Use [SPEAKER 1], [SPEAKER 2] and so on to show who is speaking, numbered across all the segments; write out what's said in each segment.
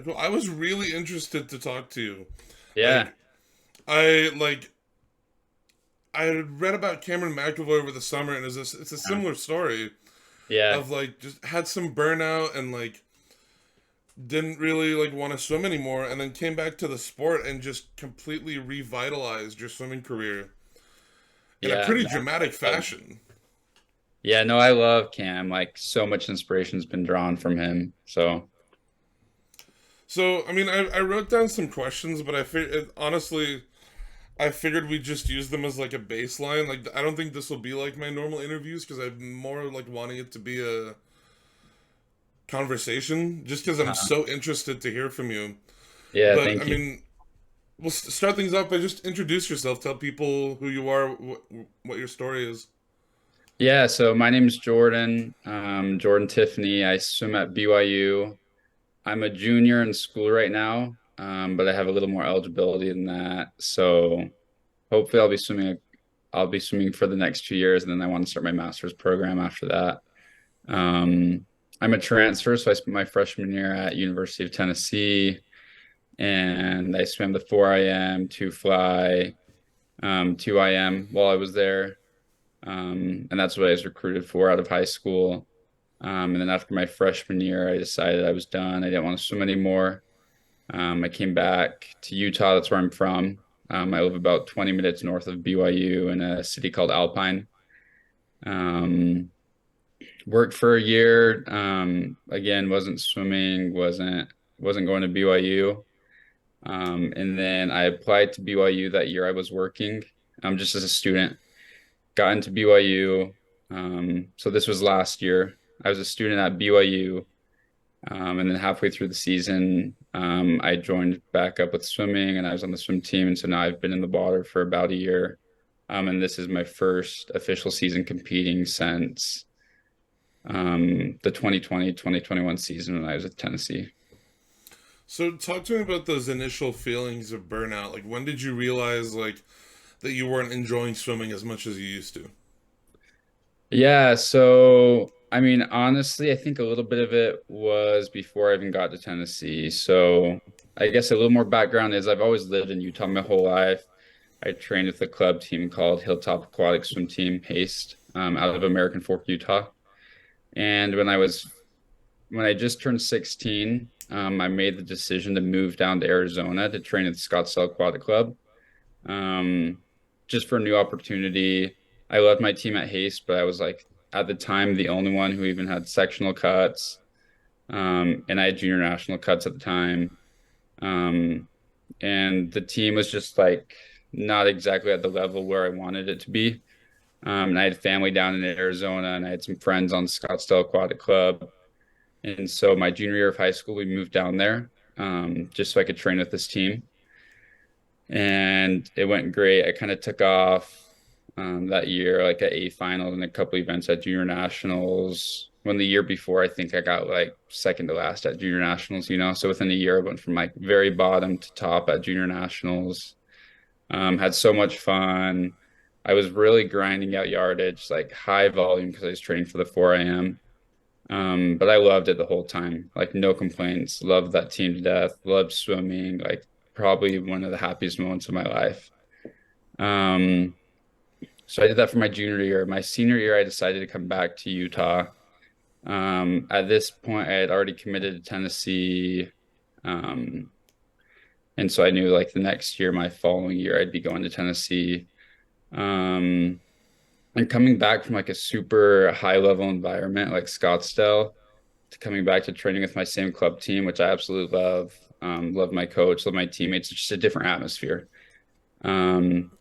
[SPEAKER 1] Well, I was really interested to talk to you.
[SPEAKER 2] Yeah,
[SPEAKER 1] Like, I like I had read about Cameron McAvoy over the summer, and it's a
[SPEAKER 2] uh,
[SPEAKER 1] similar story
[SPEAKER 2] yeah,
[SPEAKER 1] of like just had some burnout and like didn't really like want to swim anymore, and then came back to the sport and just completely revitalized your swimming career in a
[SPEAKER 2] yeah.
[SPEAKER 1] pretty
[SPEAKER 2] No,
[SPEAKER 1] dramatic
[SPEAKER 2] I love,
[SPEAKER 1] fashion.
[SPEAKER 2] yeah, no, I love Cam. Like so much inspiration's been drawn from him. So,
[SPEAKER 1] So, I mean, I wrote down some questions, but honestly, I figured we'd just use them as like a baseline. Like, I don't think this will be like my normal interviews because I'm more like wanting it to be a conversation, just because I'm
[SPEAKER 2] uh,
[SPEAKER 1] so interested to hear from you.
[SPEAKER 2] yeah,
[SPEAKER 1] But I
[SPEAKER 2] thank you.
[SPEAKER 1] mean, we'll start things off by just introduce yourself. Tell people who you are, what your story is.
[SPEAKER 2] Yeah, so my name is Jordan, Jordan Tiffany. I swim at BYU. I'm a junior in school right now, but I have a little more eligibility than that. So hopefully I'll be swimming for the next 2 years, and then I want to start my master's program after that. Um, I'm a transfer, so I spent my freshman year at University of Tennessee, and I swam the 4 IM, two fly, 2 IM while I was there. And that's what I was recruited for out of high school. And then after my freshman year, I decided I was done. I didn't want to swim anymore. I came back to Utah. That's where I'm from. I live about 20 minutes north of BYU in a city called Alpine. Um, Worked for a year. Again, wasn't swimming, wasn't going to BYU. And then I applied to BYU that year I was working, just as a student. Got into BYU. So this was last year. I was a student at BYU. And then halfway through the season, I joined back up with swimming and I was on the swim team. And so now I've been in the water for about a year. And this is my first official season competing since the 2020-2021 season when I was at Tennessee.
[SPEAKER 1] So, talk to me about those initial feelings of burnout. Like, when did you realize like that you weren't enjoying swimming as much as you used to?
[SPEAKER 2] Yeah, so I mean, honestly, I think a little bit of it was before I even got to Tennessee. So I guess a little more background is I've always lived in Utah my whole life. I trained with a club team called Hilltop Aquatic Swim Team, HASTE, out of American Fork, Utah. And when I just turned 16, I made the decision to move down to Arizona to train at the Scottsdale Aquatic Club, um, just for a new opportunity. I loved my team at HASTE, but I was like at the time the only one who even had sectional cuts, and I had junior national cuts at the time. Um, and the team was just like not exactly at the level where I wanted it to be. And I had family down in Arizona, and I had some friends on Scottsdale Aquatic Club. And so my junior year of high school, we moved down there, just so I could train with this team. And it went great. I kind of took off that year, like at A final and a couple events at junior nationals. When the year before, I think I got like second to last at junior nationals. So within a year, I went from like very bottom to top at junior nationals. Had so much fun. I was really grinding out yardage, like high volume because I was training for the 4 IM. But I loved it the whole time. Like no complaints. Loved that team to death. Loved swimming. Like probably one of the happiest moments of my life. Um, so I did that for my junior year. My senior year, I decided to come back to Utah. At this point, I had already committed to Tennessee. Um, and so I knew like the next year, my following year, I'd be going to Tennessee. Um, and coming back from like a super high level environment like Scottsdale to coming back to training with my same club team, which I absolutely love. Love my coach, love my teammates. It's just a different atmosphere.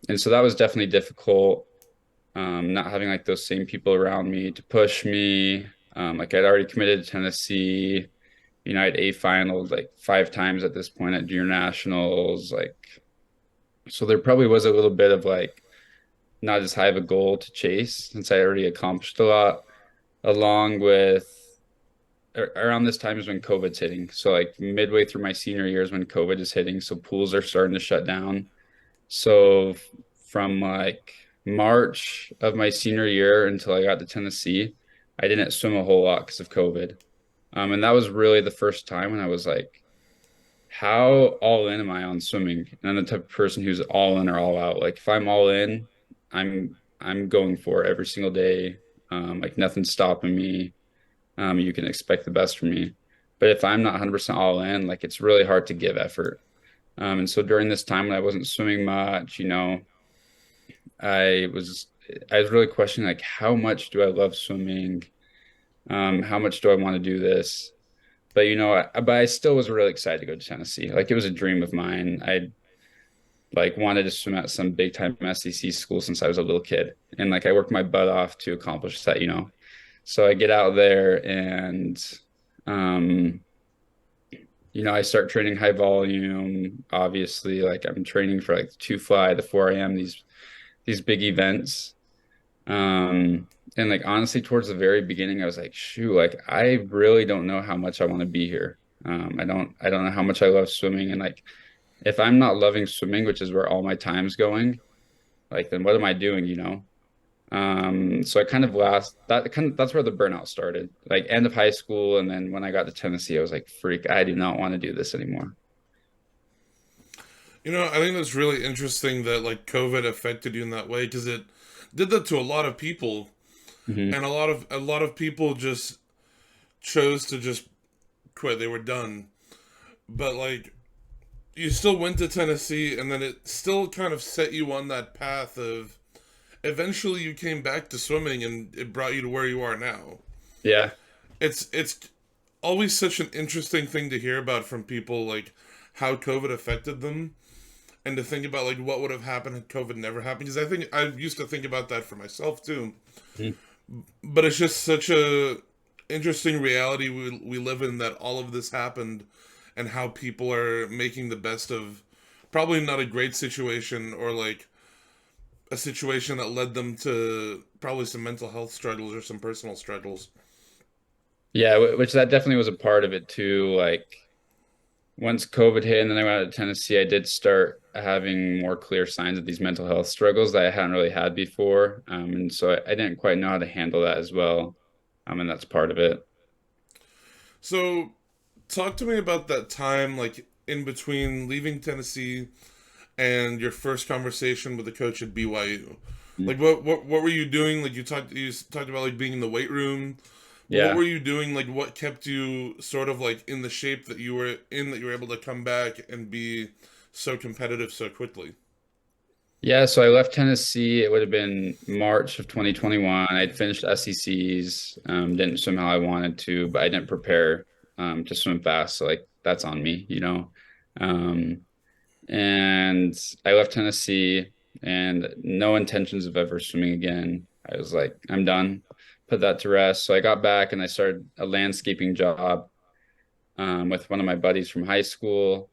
[SPEAKER 2] And so that was definitely difficult. Not having like those same people around me to push me. Like I'd already committed to Tennessee. I had A finals like 5 times at this point at junior nationals. Like, so there probably was a little bit of like not as high of a goal to chase since I already accomplished a lot, along with around this time is when COVID's hitting. So like midway through my senior years when COVID is hitting, so pools are starting to shut down. So from like March of my senior year until I got to Tennessee, I didn't swim a whole lot because of COVID. And that was really the first time when I was like how all in am I on swimming? And I'm the type of person who's all in or all out. Like if I'm all in, I'm going for it every single day. Like nothing's stopping me. You can expect the best from me. But if I'm not 100% all in, like it's really hard to give effort. And so during this time when I wasn't swimming much, I was I was really questioning like how much do I love swimming? How much do I want to do this? But but I still was really excited to go to Tennessee. Like it was a dream of mine. I like wanted to swim at some big time SEC school since I was a little kid. And like I worked my butt off to accomplish that. So I get out there and um I start training high volume. Obviously, like I'm training for like the two fly, the 4 a.m., these big events. And like honestly, towards the very beginning, I was like, shoot, like I really don't know how much I want to be here. I don't know how much I love swimming. And like if I'm not loving swimming, which is where all my time's going, like then what am I doing? So I kind of that's where the burnout started. Like end of high school, and then when I got to Tennessee, I was like, freak, I do not want to do this anymore.
[SPEAKER 1] I think that's really interesting that like COVID affected you in that way because it did that to a lot of people,
[SPEAKER 2] Hmm.
[SPEAKER 1] and a lot of people just chose to just quit. They were done. But like you still went to Tennessee, and then it still kind of set you on that path of eventually you came back to swimming, and it brought you to where you are now.
[SPEAKER 2] Yeah.
[SPEAKER 1] It's always such an interesting thing to hear about from people, like how COVID affected them, and to think about like what would have happened had COVID never happened. Because I think I used to think about that for myself too.
[SPEAKER 2] Mhm.
[SPEAKER 1] But it's just such a interesting reality we live in, that all of this happened, and how people are making the best of probably not a great situation, or like a situation that led them to probably some mental health struggles or some personal struggles.
[SPEAKER 2] Yeah, which that definitely was a part of it too. Like once COVID hit and then I went out to Tennessee, I did start having more clear signs of these mental health struggles that I hadn't really had before. And so I didn't quite know how to handle that as well. And that's part of it.
[SPEAKER 1] So talk to me about that time, like in between leaving Tennessee and your first conversation with the coach at BYU. Like what were you doing? Like you talked about like being in the weight room, but what
[SPEAKER 2] Yeah.
[SPEAKER 1] were you doing? Like what kept you sort of like in the shape that you were in, that you were able to come back and be so competitive so quickly?
[SPEAKER 2] Yeah, so I left Tennessee. It would have been March of 2021. I'd finished SECs, didn't swim how I wanted to, but I didn't prepare to swim fast. So like that's on me. Um, and I left Tennessee and no intentions of ever swimming again. I was like, I'm done. Put that to rest. So I got back and I started a landscaping job with one of my buddies from high school.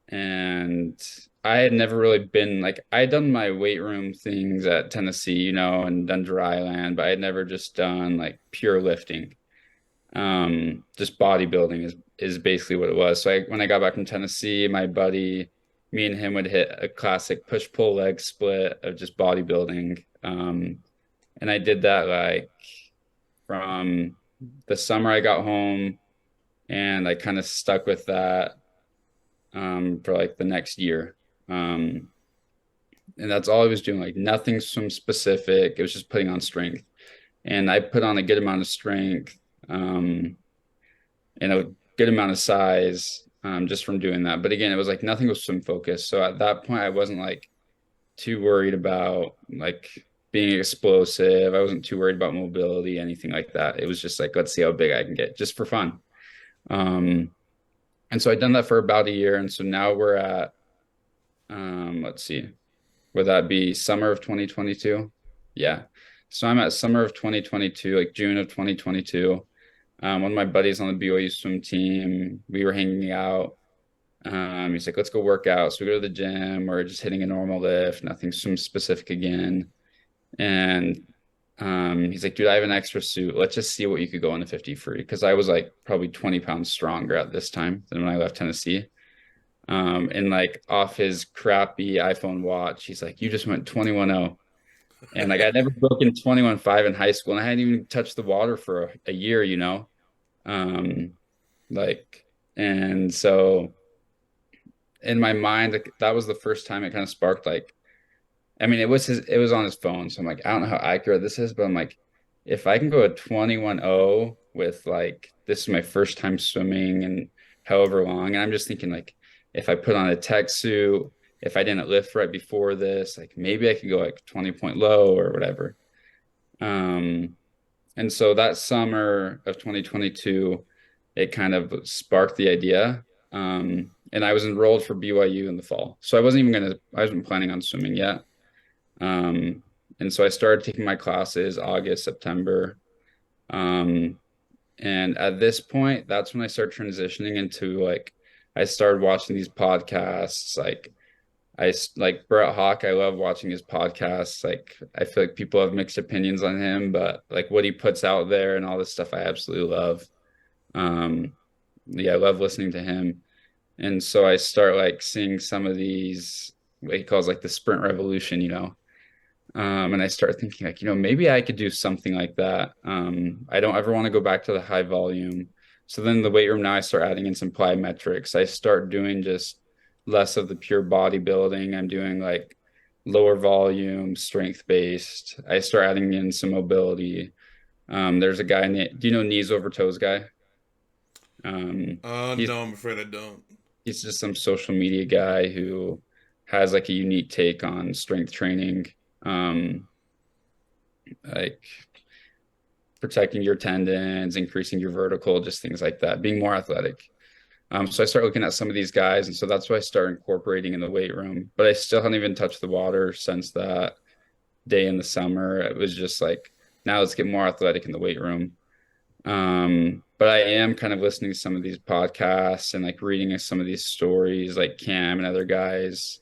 [SPEAKER 2] And I had never really been like I had done my weight room things at Tennessee, and done dry land, but I had never just done like pure lifting. Just bodybuilding is basically what it was. So when I got back from Tennessee, my buddy, me and him would hit a classic push pull leg split of just bodybuilding. And I did that like from the summer I got home, and I kind of stuck with that for like the next year. Um, and that's all I was doing, like nothing swim specific. It was just putting on strength. And I put on a good amount of strength and a good amount of size just from doing that. But again, it was like nothing was swim focused. So at that point, I wasn't like too worried about like being explosive. I wasn't too worried about mobility, anything like that. It was just like, let's see how big I can get just for fun. Um, and so I'd done that for about a year. And so now we're at, let's see, would that be summer of 2022? Yeah. So I'm at summer of 2022, like June of 2022. One of my buddies on the BYU swim team, we were hanging out. He's like, let's go work out. So we go to the gym. We're just hitting a normal lift, nothing swim specific again. And he's like, dude, I have an extra suit. Let's just see what you could go on the 50 free. Because I was like probably 20 pounds stronger at this time than when I left Tennessee. And like off his crappy iPhone watch, he's like, you just went 21-0. And like I'd never broken 21-5 in high school, and I hadn't even touched the water for a year. Um, like, and so in my mind, like, that was the first time it kind of sparked like, I mean, it was on his phone, so I'm like, I don't know how accurate this is, but I'm like, if I can go a 21:0 with like this is my first time swimming and however long, and I'm just thinking like if I put on a tech suit, if I didn't lift right before this, like maybe I could go like 20 point low or whatever. Um, and so that summer of 2022, it kind of sparked the idea. And I was enrolled for BYU in the fall. So I wasn't planning on swimming yet. Um, and so I started taking my classes August, September. Um, and at this point, that's when I started transitioning into like, I started watching these podcasts. Like Brett Hawk, I love watching his podcasts. Like, I feel like people have mixed opinions on him, but like what he puts out there and all this stuff, I absolutely love. Um, yeah, I love listening to him. And so I start like seeing some of these, what he calls like the sprint revolution, and I start thinking like, maybe I could do something like that. I don't ever want to go back to the high volume. So then the weight room now I start adding in some plyometrics. I start doing just less of the pure bodybuilding. I'm doing like lower volume, strength based. I start adding in some mobility. There's a guy named, do you know knees over toes guy? He's
[SPEAKER 1] No, I'm afraid I don't.
[SPEAKER 2] he's just some social media guy who has like a unique take on strength training. Um, like protecting your tendons, increasing your vertical, just things like that, being more athletic. So I start looking at some of these guys, and so that's what I start incorporating in the weight room. But I still haven't even touched the water since that day in the summer. It was just like, now let's get more athletic in the weight room. But I am kind of listening to some of these podcasts and like reading some of these stories, like Cam and other guys,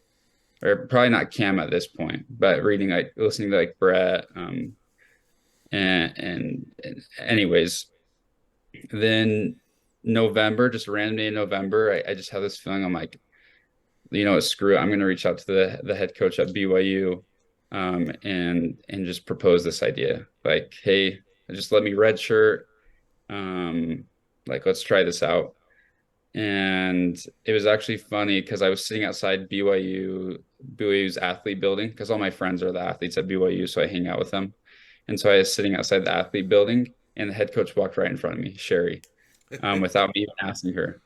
[SPEAKER 2] or probably not Cam at this point, but reading like listening to like Brett. And anyways, then November, just randomly in November, I just have this feeling. I'm like, screw it. I'm going to reach out to the head coach at BYU, and just propose this idea. Like, hey, just let me redshirt. Um, like, let's try this out. And it was actually funny because I was sitting outside BYU's athlete building because all my friends are the athletes at BYU, so I hang out with them. And so I was sitting outside the athlete building, and the head coach walked right in front of me, Sherry, without me even asking her,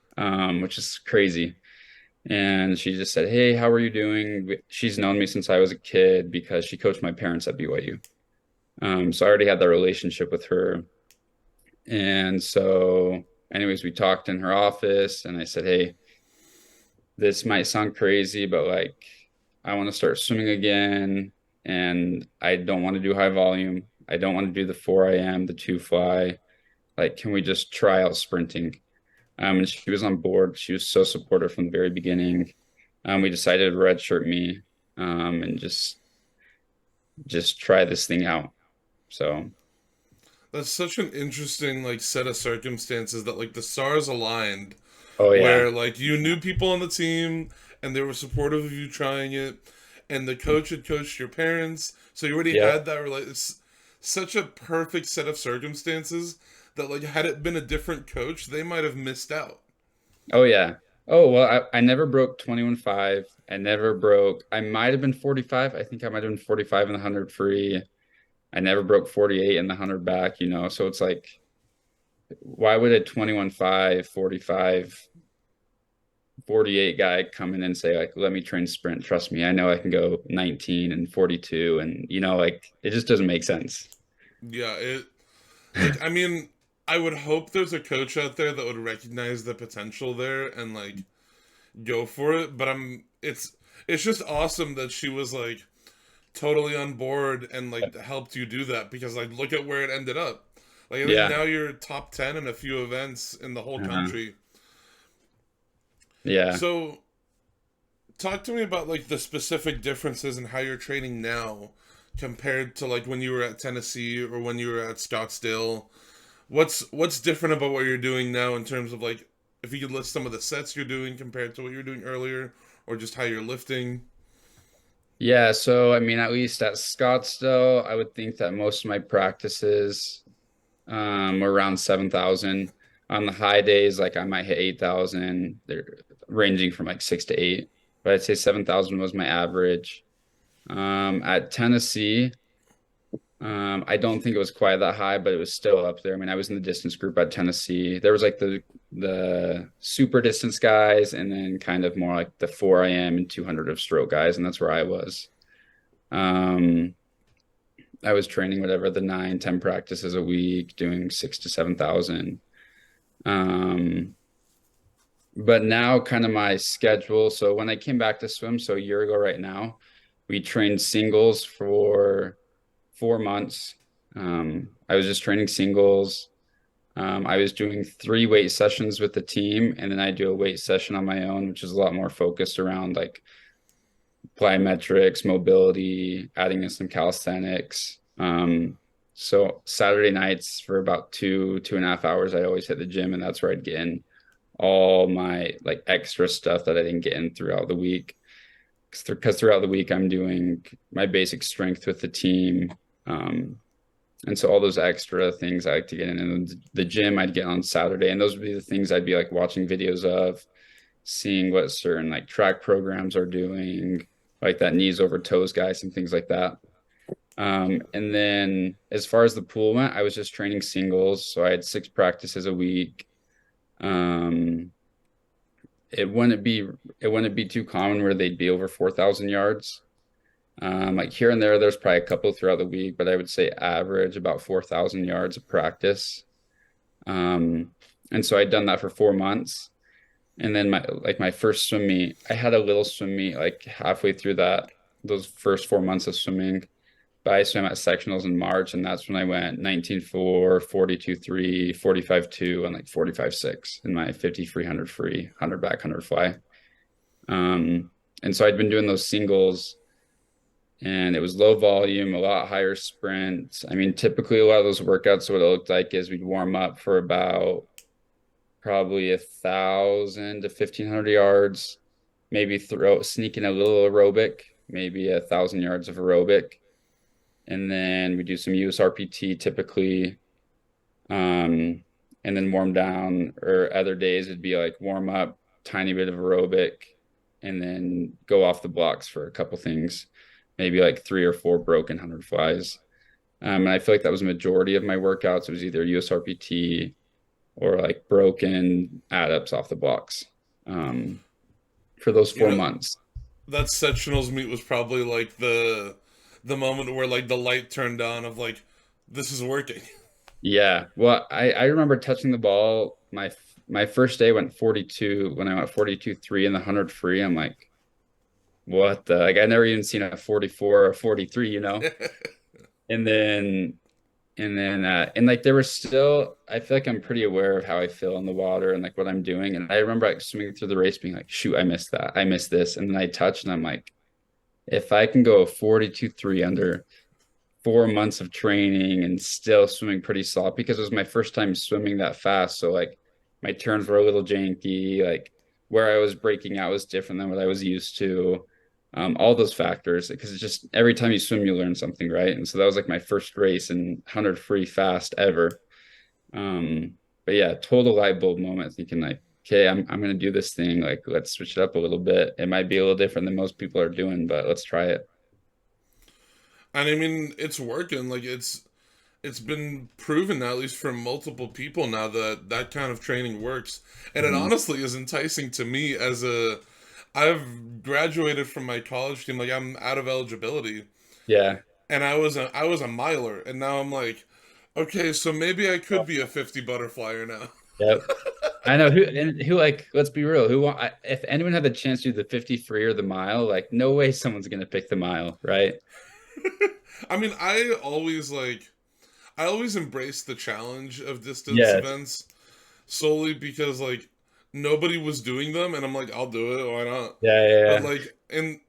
[SPEAKER 2] which is crazy. And she just said, "Hey, how are you doing?" She's known me since I was a kid because she coached my parents at BYU. So I already had that relationship with her. And so, anyways, we talked in her office, and I said, "Hey, this might sound crazy, but like, I want to start swimming again, and I don't want to do high volume. I don't want to do the 4 a.m., the two fly. Like, can we just try out sprinting?" And she was on board. She was so supportive from the very beginning. We decided to redshirt me, and just try this thing out. So,
[SPEAKER 1] That's such an interesting like set of circumstances that like the stars aligned
[SPEAKER 2] oh yeah,
[SPEAKER 1] where like you knew people on the team and they were supportive of you trying it and the coach had coached your parents so you already
[SPEAKER 2] yeah,
[SPEAKER 1] had that it's such a perfect set of circumstances that like had it been a different coach they might have missed out.
[SPEAKER 2] oh yeah. Oh well, I never broke 21.5. I never broke. I might have been 45. I think I might have been 45 in the 100 free. I never broke 48 in the 100 back. So it's like, why would a 21.5, 45, 48 guy come in and say, like, let me train sprint? Trust me, I know I can go 19 and 42. And, like, it just doesn't make sense.
[SPEAKER 1] Yeah, it like I mean I would hope there's a coach out there that would recognize the potential there and like go for it, but it's just awesome that she was like totally on board and like helped you do that because like look at where it ended up. Like I think
[SPEAKER 2] Yeah.
[SPEAKER 1] now you're top 10 in a few events in the whole
[SPEAKER 2] Uh-huh.
[SPEAKER 1] country.
[SPEAKER 2] Yeah.
[SPEAKER 1] So talk to me about like the specific differences in how you're training now compared to like when you were at Tennessee or when you were at Scottsdale. What's different about what you're doing now in terms of like if you could list some of the sets you're doing compared to what you were doing earlier or just how you're lifting?
[SPEAKER 2] Yeah. So, I mean, at least at Scottsdale, I would think that most of my practices were around 7,000. On the high days, like I might hit 8,000. There, ranging from like 6 to 8, but I'd say 7,000 was my average. At Tennessee, I don't think it was quite that high, but it was still up there. I mean, I was in the distance group at Tennessee. There was like the super distance guys, and then kind of more like the 4 a.m. and 200 of stroke guys, and that's where I was. Um, I was training whatever the 9, 10 practices a week, doing 6 to 7,000. Um, but now kind of my schedule. So when I came back to swim, so a year ago right now, we trained singles for 4 months. I was just training singles. I was doing 3 weight sessions with the team, and then I do a weight session on my own, which is a lot more focused around like plyometrics, mobility, adding in some calisthenics. So Saturday nights for about 2.5 hours, I always hit the gym, and that's where I'd get in all my like extra stuff that I didn't get in throughout the week. Because throughout the week, I'm doing my basic strength with the team. And so all those extra things I like to get in. And the gym I'd get on Saturday. And those would be the things I'd be like watching videos of, seeing what certain like track programs are doing, like that knees over toes guys and things like that. And then as far as the pool went, I was just training singles. So I had 6 practices a week. Um, it wouldn't be it wouldn't be too common where they'd be over 4,000 yards. Like here and there, there's probably a couple throughout the week, but I would say average about 4,000 yards of practice. And so I'd done that for 4 months. And then my first swim meet, I had a little swim meet like halfway through those first 4 months of swimming. But I swam at sectionals in March, and that's when I went 19.4, 42.3, 45.2, and like 45.6 in my 50 free, 100 free, 100 back, 100 fly. And so I'd been doing those singles, and it was low volume, a lot higher sprints. I mean, typically a lot of those workouts, what it looked like is we'd warm up for about probably 1,000 to 1,500 yards, maybe sneak in a little aerobic, maybe 1,000 yards of aerobic. And then we do some USRPT typically, and then warm down. Or other days it'd be like warm up, tiny bit of aerobic, and then go off the blocks for a couple things, maybe like 3 or 4 broken 100 flies. And I feel like that was a majority of my workouts. It was either USRPT or like broken add-ups off the blocks, for those
[SPEAKER 1] You
[SPEAKER 2] four
[SPEAKER 1] know,
[SPEAKER 2] months.
[SPEAKER 1] that sectionals meet was probably like the moment where like the light turned on of like this is working.
[SPEAKER 2] Yeah. Well, I remember touching the ball. My first day went 42. When I went 42.3 in the 100 free, I'm like, what the, like, I never even seen a 44 or 43, you know? And then, and like, there was still, I feel like I'm pretty aware of how I feel in the water and like what I'm doing. And I remember like swimming through the race being like, shoot, I missed that. I missed this. And then I touched and I'm like, if I can go 42.3 under 4 months of training and still swimming pretty sloppy, because it was my first time swimming that fast. So like my turns were a little janky, like where I was breaking out was different than what I was used to. All those factors, because it's just every time you swim, you learn something, right? And so that was like my first race and 100 free fast ever. Um, but yeah, total light bulb moment, thinking like, okay, I'm gonna do this thing. Like, let's switch it up a little bit. It might be a little different than most people are doing, but let's try it.
[SPEAKER 1] And I mean, it's working. Like it's been proven now, at least from multiple people now, that that kind of training works. And it
[SPEAKER 2] Mhm.
[SPEAKER 1] honestly is enticing to me as a. I've graduated from my college team. Like I'm out of eligibility,
[SPEAKER 2] Yeah.
[SPEAKER 1] and I was a miler, and now I'm like, okay, so maybe I could be a 50 butterflyer now.
[SPEAKER 2] Yep. I know who like, let's be real, if anyone had the chance to do the 50 free or the mile, like no way someone's gonna pick the mile, right?
[SPEAKER 1] I mean, I always embrace the challenge of distance
[SPEAKER 2] Yeah.
[SPEAKER 1] events solely because like nobody was doing them, and I'm like, I'll do it. Why not?
[SPEAKER 2] Yeah, yeah,
[SPEAKER 1] But
[SPEAKER 2] yeah.
[SPEAKER 1] like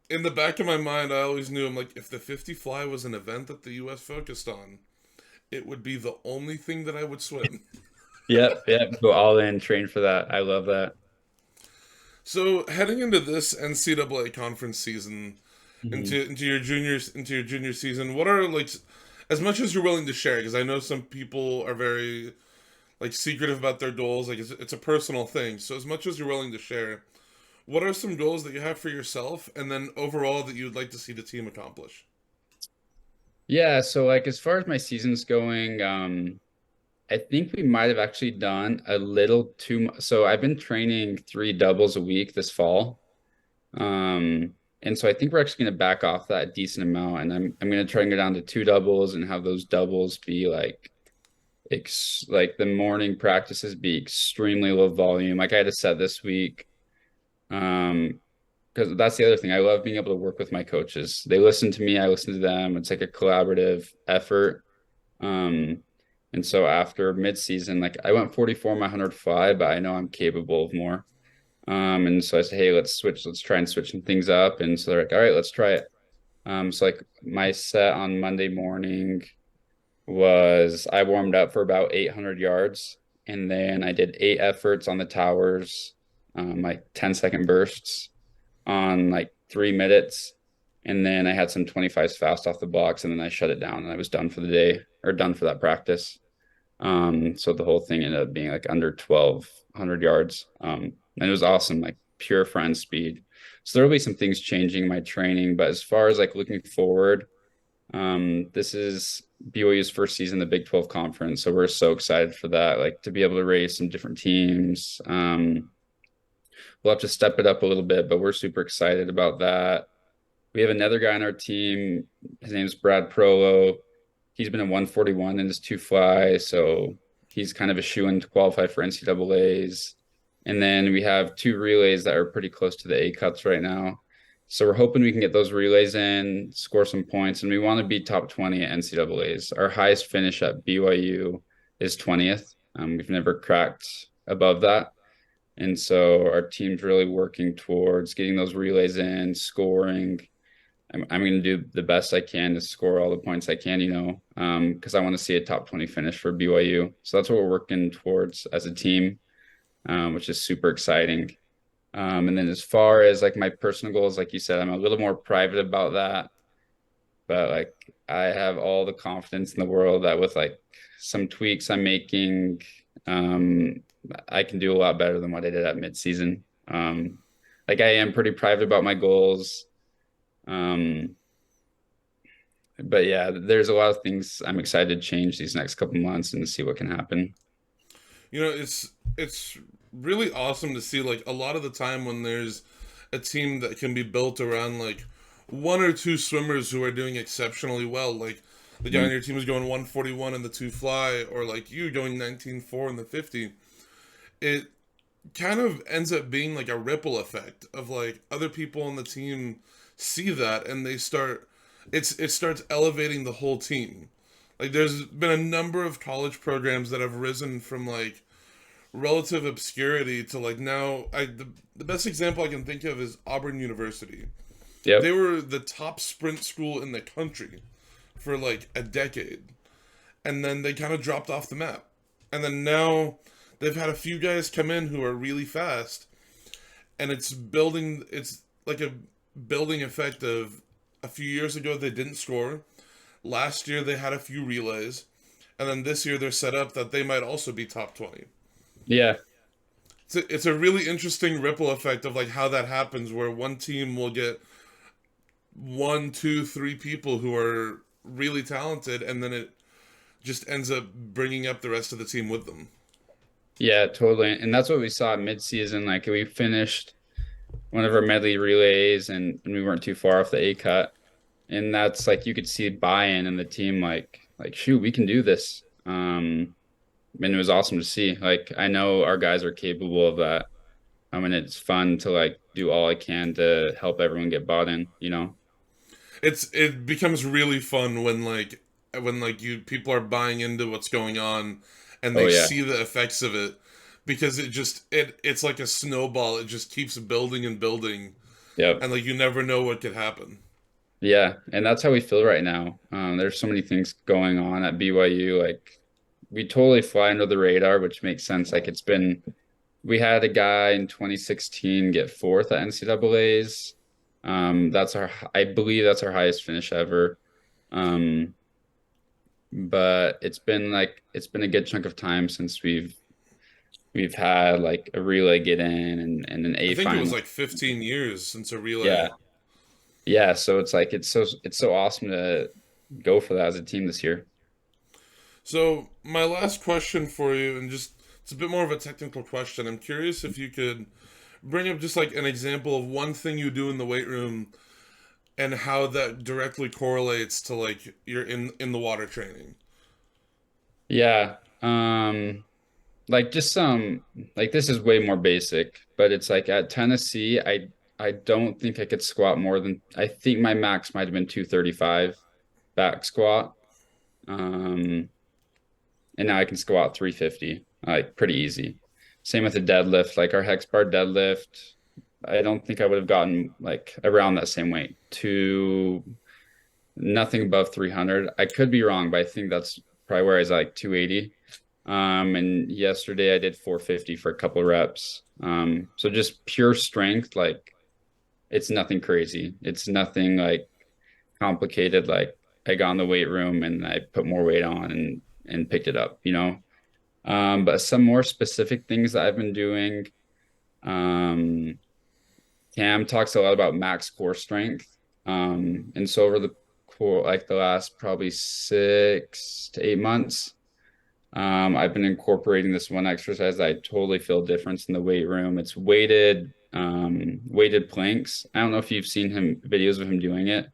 [SPEAKER 1] in the back of my mind, I always knew I'm like, if the 50 fly was an event that the U.S. focused on, it would be the only thing that I would swim.
[SPEAKER 2] Yep, yep. Go all in, train for that. I love that.
[SPEAKER 1] So heading into this NCAA conference season,
[SPEAKER 2] Mhm.
[SPEAKER 1] into your junior season, what are like as much as you're willing to share? Because I know some people are very like secretive about their goals. Like it's a personal thing. So as much as you're willing to share, what are some goals that you have for yourself, and then overall that you would like to see the team accomplish?
[SPEAKER 2] Yeah, so like as far as my season's going, I think we might have actually done a little too much. So I've been training three doubles a week this fall. And so I think we're actually going to back off that a decent amount, and I'm going to try and go down to two doubles and have those doubles be like like the morning practices be extremely low volume. Like I had a set this week. Um, because that's the other thing. I love being able to work with my coaches. They listen to me, I listen to them. It's like a collaborative effort. Um, and so after mid-season, like I went 44 my 100 fly, but I know I'm capable of more. And so I said, hey, let's try and switch some things up. And so they're like, all right, let's try it. So like my set on Monday morning was I warmed up for about 800 yards, and then I did 8 efforts on the towers, like 10-second bursts on like 3 minutes. And then I had some 25s fast off the blocks, and then I shut it down and I was done for the day or done for that practice. So the whole thing ended up being like under 1,200 yards. And it was awesome, like pure front speed. So there'll be some things changing in my training, but as far as like looking forward, this is BYU's first season, the Big 12 conference. So we're so excited for that, like to be able to raise some different teams. We'll have to step it up a little bit, but we're super excited about that. We have another guy on our team. His name is Brad Prolo. He's been a 141 in his two fly, so he's kind of a shoe-in to qualify for NCAAs. And then we have two relays that are pretty close to the A cuts right now. So we're hoping we can get those relays in, score some points, and we want to be top 20 at NCAAs. Our highest finish at BYU is 20th. We've never cracked above that. And so our team's really working towards getting those relays in, scoring. I'm going to do the best I can to score all the points I can, because I want to see a top 20 finish for BYU. So that's what we're working towards as a team, which is super exciting. And then as far as like my personal goals, like you said, I'm a little more private about that. But like I have all the confidence in the world that with like some tweaks I'm making, I can do a lot better than what I did at midseason. Like I am pretty private about my goals. Um, but yeah, there's a lot of things I'm excited to change these next couple months and to see what can happen.
[SPEAKER 1] It's really awesome to see like a lot of the time when there's a team that can be built around like one or two swimmers who are doing exceptionally well, like the guy on
[SPEAKER 2] Mhm.
[SPEAKER 1] your team is going 141 in the two fly, or like you going 19.4 in the 50. It kind of ends up being like a ripple effect of like other people on the team see that and they start it starts elevating the whole team. Like there's been a number of college programs that have risen from like relative obscurity to like now the best example I can think of is Auburn University. They
[SPEAKER 2] Yep.
[SPEAKER 1] were the top sprint school in the country for like a decade, and then they kind of dropped off the map. And then now they've had a few guys come in who are really fast, and it's like a building effect of a few years ago they didn't score. Last year they had a few relays, and then this year they're set up that they might also be top 20.
[SPEAKER 2] Yeah.
[SPEAKER 1] It's a really interesting ripple effect of like how that happens, where one team will get one, two, three people who are really talented, and then it just ends up bringing up the rest of the team with them.
[SPEAKER 2] Yeah, totally. And that's what we saw mid-season. Like we finished one of our medley relays and we weren't too far off the A cut. And that's like you could see buy-in in the team like shoot, we can do this. And it was awesome to see. Like I know our guys are capable of that. And it's fun to like do all I can to help everyone get bought in.
[SPEAKER 1] It becomes really fun when like you people are buying into what's going on and
[SPEAKER 2] Oh
[SPEAKER 1] they
[SPEAKER 2] yeah.
[SPEAKER 1] see the effects of it, because it's like a snowball. It just keeps building and building,
[SPEAKER 2] Yep.
[SPEAKER 1] and like you never know what could happen.
[SPEAKER 2] Yeah. And that's how we feel right now. There's so many things going on at BYU. Like we totally fly under the radar, which makes sense. Like we had a guy in 2016 get fourth at NCAAs. I believe that's our highest finish ever. Um, but it's been a good chunk of time since We've had like a relay get in and an
[SPEAKER 1] I
[SPEAKER 2] A
[SPEAKER 1] think it was
[SPEAKER 2] final.
[SPEAKER 1] like 15 years since a relay.
[SPEAKER 2] Yeah. Yeah. So it's like it's so awesome to go for that as a team this year.
[SPEAKER 1] So, my last question for you, and just it's a bit more of a technical question. I'm curious if you could bring up just like an example of one thing you do in the weight room and how that directly correlates to like your in the water training.
[SPEAKER 2] Yeah. Like just some like this is way more basic, but it's like at Tennessee, I don't think I could squat more than I think my max might have been 235 back squat. Um, and now I can squat 350, like pretty easy. Same with the deadlift, like our hex bar deadlift. I don't think I would have gotten like around that same weight to nothing above 300. I could be wrong, but I think that's probably where I was like 280. And yesterday I did 450 for a couple reps. So just pure strength, like it's nothing crazy. It's nothing like complicated. Like I got in the weight room and I put more weight on and picked it up, you know. But some more specific things that I've been doing. Um, Cam talks a lot about max core strength. And so over the core, like the last probably 6 to 8 months, I've been incorporating this one exercise that I totally feel difference in the weight room. It's weighted planks. I don't know if you've seen him videos of him doing it,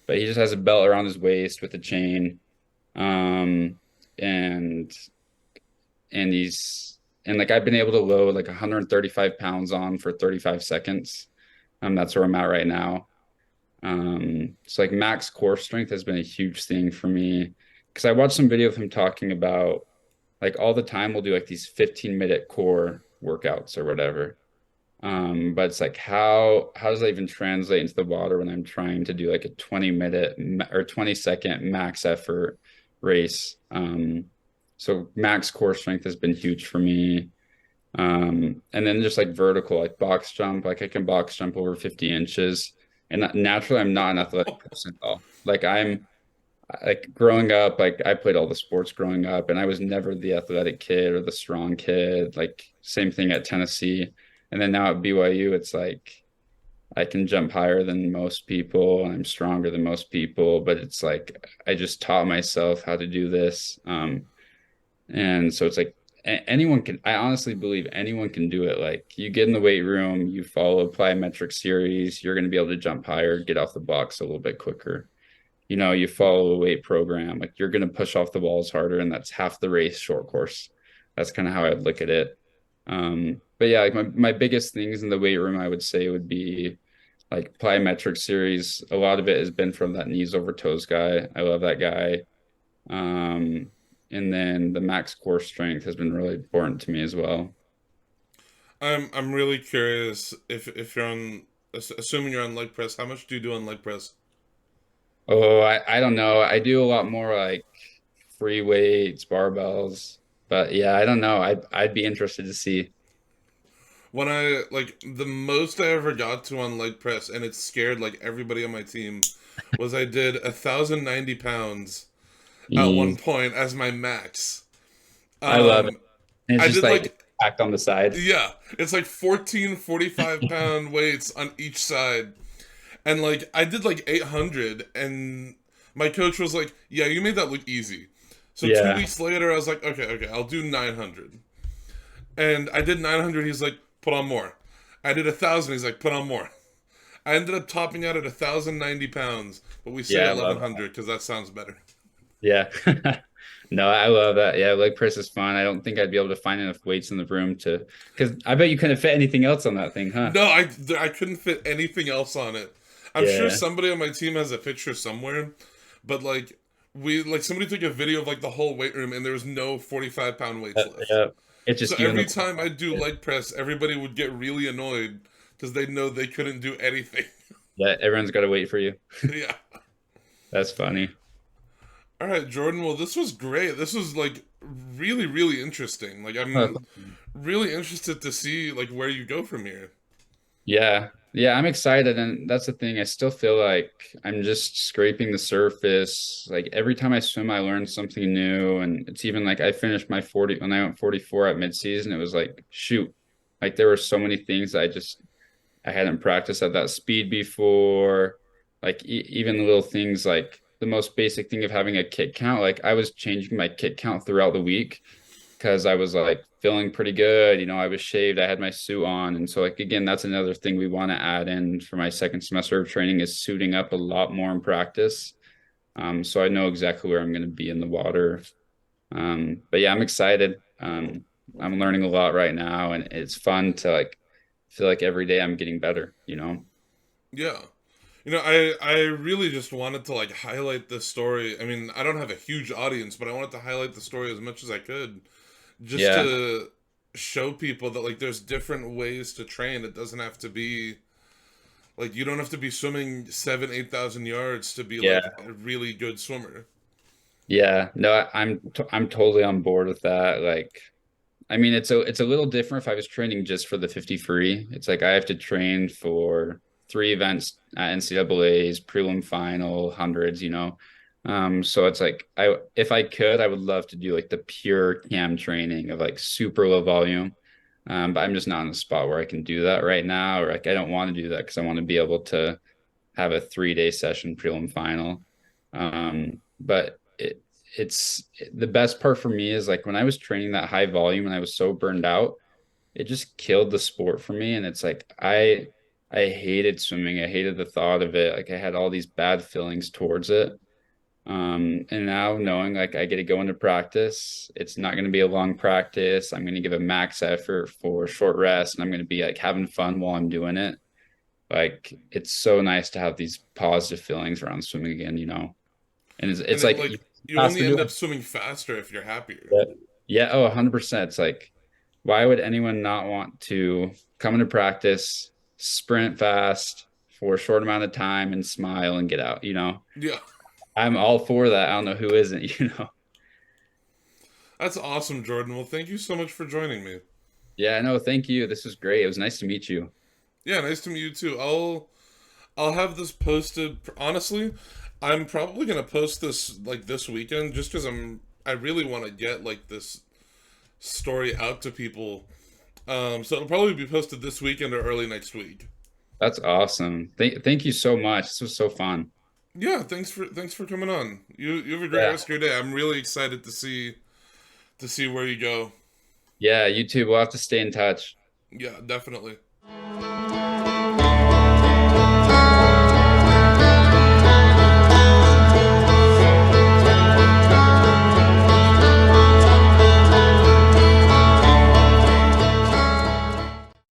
[SPEAKER 2] but he just has a belt around his waist with a chain. Um, and and like I've been able to load like 135 pounds on for 35 seconds. That's where I'm at right now. So like max core strength has been a huge thing for me because I watched some video of him talking about like all the time we'll do like these 15-minute core workouts or whatever. But it's like how does that even translate into the water when I'm trying to do like a 20-minute or 20-second max effort race? So max core strength has been huge for me. And then just like vertical, like box jump, like I can box jump over 50 inches. And naturally, I'm not an athletic person at all. Like I'm like growing up, like I played all the sports growing up, and I was never the athletic kid or the strong kid. Like same thing at Tennessee. And then now at BYU, it's like I can jump higher than most people, and I'm stronger than most people, but it's like I just taught myself how to do this. And so it's like anyone can, I honestly believe anyone can do it. Like you get in the weight room, you follow a plyometric series, you're going to be able to jump higher, get off the box a little bit quicker. You know, you follow a weight program, like you're going to push off the walls harder, and that's half the race short course. That's kind of how I'd look at it. But yeah, like my biggest things in the weight room, I would say would be like plyometric series. A lot of it has been from that knees over toes guy. I love that guy. Um, and then the max core strength has been really important to me as well.
[SPEAKER 1] I'm really curious if you're on assuming you're on leg press, how much do you do on leg press?
[SPEAKER 2] Oh, I don't know. I do a lot more like free weights, barbells, but yeah, I don't know. I'd be interested to see.
[SPEAKER 1] When I like the most I ever got to on leg press, and it scared like everybody on my team, was I did 1,090 pounds at one
[SPEAKER 2] Ease.
[SPEAKER 1] point as my max.
[SPEAKER 2] I love it.
[SPEAKER 1] Um,
[SPEAKER 2] And it's
[SPEAKER 1] I
[SPEAKER 2] just
[SPEAKER 1] did
[SPEAKER 2] like
[SPEAKER 1] like
[SPEAKER 2] packed on the side.
[SPEAKER 1] yeah, it's like 14 45 pound weights on each side, and like I did like 800, and my coach was like, "Yeah, you made that look easy." So two
[SPEAKER 2] Yeah.
[SPEAKER 1] weeks later, I was like, "Okay, I'll do 900." And I did 900. He's like, "Put on more." I did 1,000. He's like, "Put on more." I ended up topping out at 1,090 pounds, but we say
[SPEAKER 2] Yeah, I love
[SPEAKER 1] 1,100 because that sounds better.
[SPEAKER 2] Yeah. No, I love that. Yeah, leg press is fun. I don't think I'd be able to find enough weights in the room to, because I bet you couldn't fit anything else on that thing, huh?
[SPEAKER 1] No, I couldn't fit anything else on it. I'm sure
[SPEAKER 2] Yeah.
[SPEAKER 1] somebody on my team has a picture somewhere, but like we like somebody took a video of like the whole weight room and there was no 45 pound weights left.
[SPEAKER 2] Yeah. It's
[SPEAKER 1] So
[SPEAKER 2] just you and the
[SPEAKER 1] every time I do
[SPEAKER 2] yeah.
[SPEAKER 1] leg press, everybody would get really annoyed because they know they couldn't do anything.
[SPEAKER 2] Yeah, everyone's got to wait for you.
[SPEAKER 1] Yeah.
[SPEAKER 2] That's funny.
[SPEAKER 1] All right, Jordan. Well, this was great. This was like really, really interesting. Like
[SPEAKER 2] Oh,
[SPEAKER 1] I'm really interested to see like where you go from here.
[SPEAKER 2] yeah. Yeah, I'm excited, and that's the thing. I still feel like I'm just scraping the surface. Like every time I swim, I learn something new, and it's even like I finished my 40 when I went 44 at midseason. It was like, shoot, like there were so many things I hadn't practiced at that speed before. Like even the little things like the most basic thing of having a kick count. Like I was changing my kick count throughout the week because I was like feeling pretty good. I was shaved, I had my suit on. And so like again, that's another thing we want to add in for my second semester of training is suiting up a lot more in practice. So I know exactly where I'm going to be in the water. But yeah, I'm excited. I'm learning a lot right now, and it's fun to like feel like every day I'm getting better.
[SPEAKER 1] Yeah. I really just wanted to like highlight this story. I mean, I don't have a huge audience, but I wanted to highlight the story as much as I could, just
[SPEAKER 2] Yeah,
[SPEAKER 1] to show people that like there's different ways to train. It doesn't have to be like you don't have to be swimming 7, 8,000 yards to be like
[SPEAKER 2] yeah.
[SPEAKER 1] a really good swimmer.
[SPEAKER 2] Yeah, no, I'm totally on board with that. Like, I mean, it's a little different if I was training just for the 50 free. It's like I have to train for three events at NCAAs, prelim final, hundreds. So it's like if I could, I would love to do like the pure cam training of like super low volume. But I'm just not in a spot where I can do that right now, or like I don't want to do that because I want to be able to have a 3 day session prelim final. But it's the best part for me is like when I was training that high volume and I was so burned out, it just killed the sport for me. And it's like I hated swimming. I hated the thought of it. Like I had all these bad feelings towards it. And now knowing like I get to go into practice, it's not going to be a long practice. I'm going to give a max effort for short rest, and I'm going to be like having fun while I'm doing it. Like it's so nice to have these positive feelings around swimming again. And it's,
[SPEAKER 1] And
[SPEAKER 2] it's
[SPEAKER 1] it
[SPEAKER 2] like
[SPEAKER 1] like you
[SPEAKER 2] has
[SPEAKER 1] only
[SPEAKER 2] to do
[SPEAKER 1] end up swimming faster if you're happier.
[SPEAKER 2] it. Yeah, oh, 100%. It's like, why would anyone not want to come into practice, sprint fast for a short amount of time and smile and get out?
[SPEAKER 1] Yeah.
[SPEAKER 2] I'm all for that. I don't know who isn't.
[SPEAKER 1] That's awesome, Jordan. Well, thank you so much for joining me.
[SPEAKER 2] Yeah, no, thank you. This was great. It was nice to meet you.
[SPEAKER 1] Yeah, nice to meet you too. I'll have this posted. Honestly, I'm probably gonna post this like this weekend, just because I really want to get like this story out to people. So it'll probably be posted this weekend or early next week.
[SPEAKER 2] That's awesome. Thank you so much. This was so fun.
[SPEAKER 1] Yeah, thanks for coming on. You have a great
[SPEAKER 2] Yeah.
[SPEAKER 1] rest of your day. I'm really excited to see where you go.
[SPEAKER 2] Yeah, you too. We'll have to stay in touch.
[SPEAKER 1] Yeah, definitely.